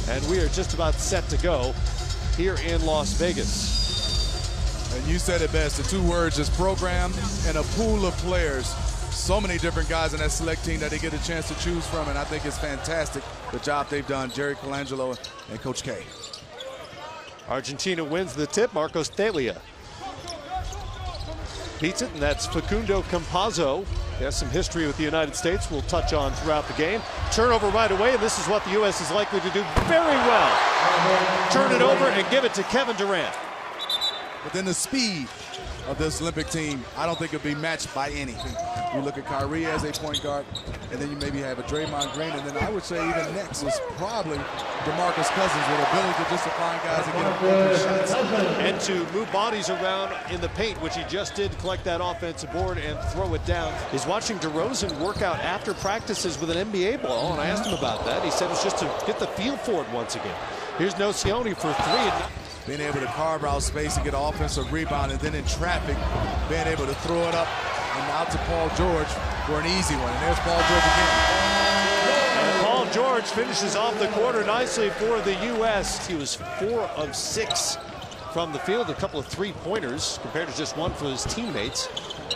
And we are just about set to go here in Las Vegas. And you said it best. The two words is program and a pool of players. So many different guys in that select team that they get a chance to choose from, and I think it's fantastic the job they've done, Jerry Colangelo and Coach K. Argentina wins the tip. Marcos Thelia beats it, and that's Facundo Campazzo. He has some history with the United States we'll touch on throughout the game. Turnover right away, and this is what the U.S. is likely to do very well. Turn it over and give it to Kevin Durant. But then the speed of this Olympic team, I don't think it'll be matched by anything. You look at Kyrie as a point guard, and then you maybe have a Draymond Green, and then I would say even next is probably DeMarcus Cousins with ability to just find guys and get open shots. And to move bodies around in the paint, which he just did, collect that offensive board and throw it down. He's watching DeRozan work out after practices with an NBA ball, and I asked him about that. He said it's just to get the feel for it once again. Here's Nocioni for three. Being able to carve out space and get an offensive rebound, and then in traffic, being able to throw it up and out to Paul George for an easy one. And there's Paul George again. And Paul George finishes off the quarter nicely for the U.S. He was 4 of 6 from the field, a couple of three-pointers compared to just one for his teammates,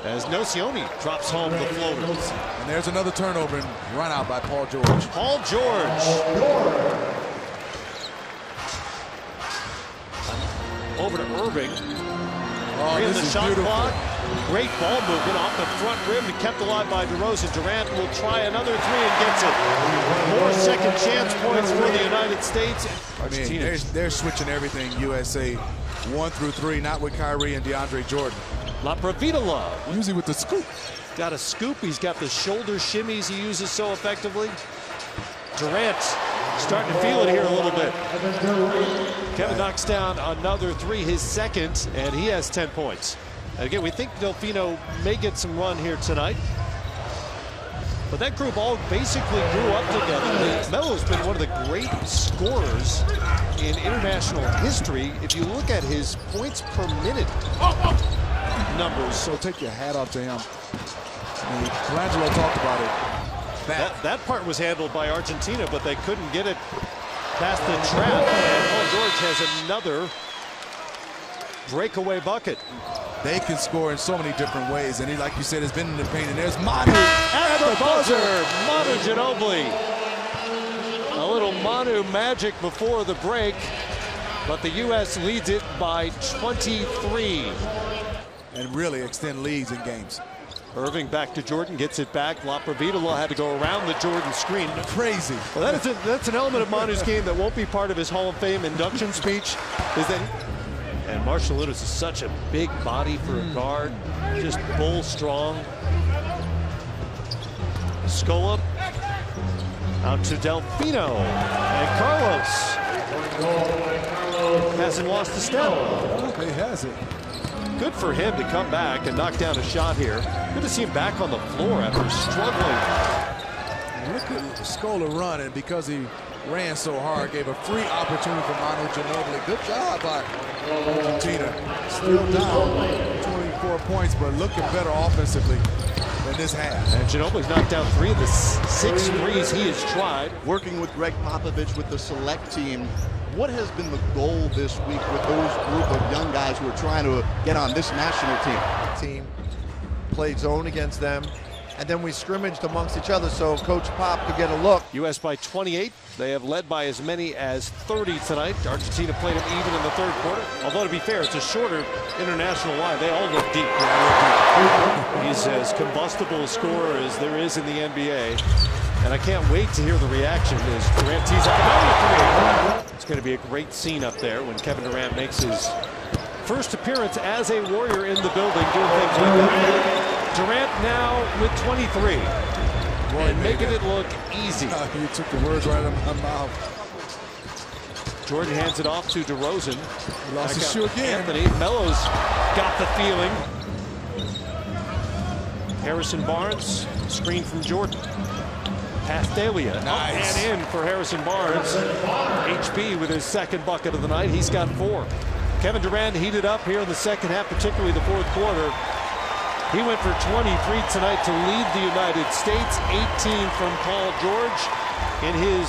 as Nocioni drops home the floaters. And there's another turnover and run out by Paul George. Paul George. Over to Irving. This the is shot beautiful. clock. Great ball movement off the front rim and kept alive by DeRozan. Durant will try another three and gets it. More second chance points for the United States. Argentina. I mean, they're switching everything USA 1 through 3, not with Kyrie and DeAndre Jordan. La Providala. Usually with the scoop. Got a scoop. He's got the shoulder shimmies he uses so effectively. Durant starting to feel it here a little bit. Kevin knocks down another three, his second, and he has 10 points. And again, we think Delfino may get some run here tonight. But that group all basically grew up together. Melo's been one of the great scorers in international history. If you look at his points per minute numbers. So take your hat off to him. I mean, Colangelo talked about it. That part was handled by Argentina, but they couldn't get it past the trap. And Paul George has another breakaway bucket. They can score in so many different ways, and he, like you said, has been in the paint. And there's Manu at the buzzer. Manu Ginobili. A little Manu magic before the break, but the U.S. leads it by 23. And really extend leads in games. Irving back to Jordan, gets it back. La Providala had to go around the Jordan screen. Crazy. Well, that's an element of Manu's game that won't be part of his Hall of Fame induction speech. And Marshall Lewis is such a big body for a guard, just bull strong. Scola out to Delfino, and Carlos hasn't lost a step. He hasn't. Good for him to come back and knock down a shot here. Good to see him back on the floor after struggling. Look at Scola run, and because he ran so hard, gave a free opportunity for Manu Ginobili. Good job by Argentina. Still down 24 points, but looking better offensively than this half. And Ginobili's knocked down 3 of the 6 threes he has tried. Working with Greg Popovich with the select team, what has been the goal this week with those group of young guys who are trying to get on this national team? Played zone against them, and then we scrimmaged amongst each other so Coach Pop could get a look. U.S. by 28. They have led by as many as 30 tonight. Argentina played them even in the third quarter. Although, to be fair, it's a shorter international line. They all look deep. He's as combustible a scorer as there is in the NBA. And I can't wait to hear the reaction as Durant tees up another three. It's going to be a great scene up there when Kevin Durant makes his first appearance as a Warrior in the building, doing things like that. Durant now with 23. And making it look easy. You took the words right out of my mouth. Jordan hands it off to DeRozan. He lost his shoe again. Anthony Melo's got the feeling. Harrison Barnes, screen from Jordan. Past Thelia, nice. And in for Harrison Barnes. HB with his second bucket of the night. He's got 4. Kevin Durant heated up here in the second half, particularly the fourth quarter. He went for 23 tonight to lead the United States. 18 from Paul George in his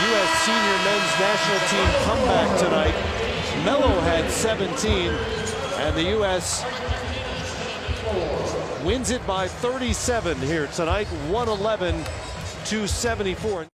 U.S. senior men's national team comeback tonight. Melo had 17, and the U.S. wins it by 37 here tonight, 111-74.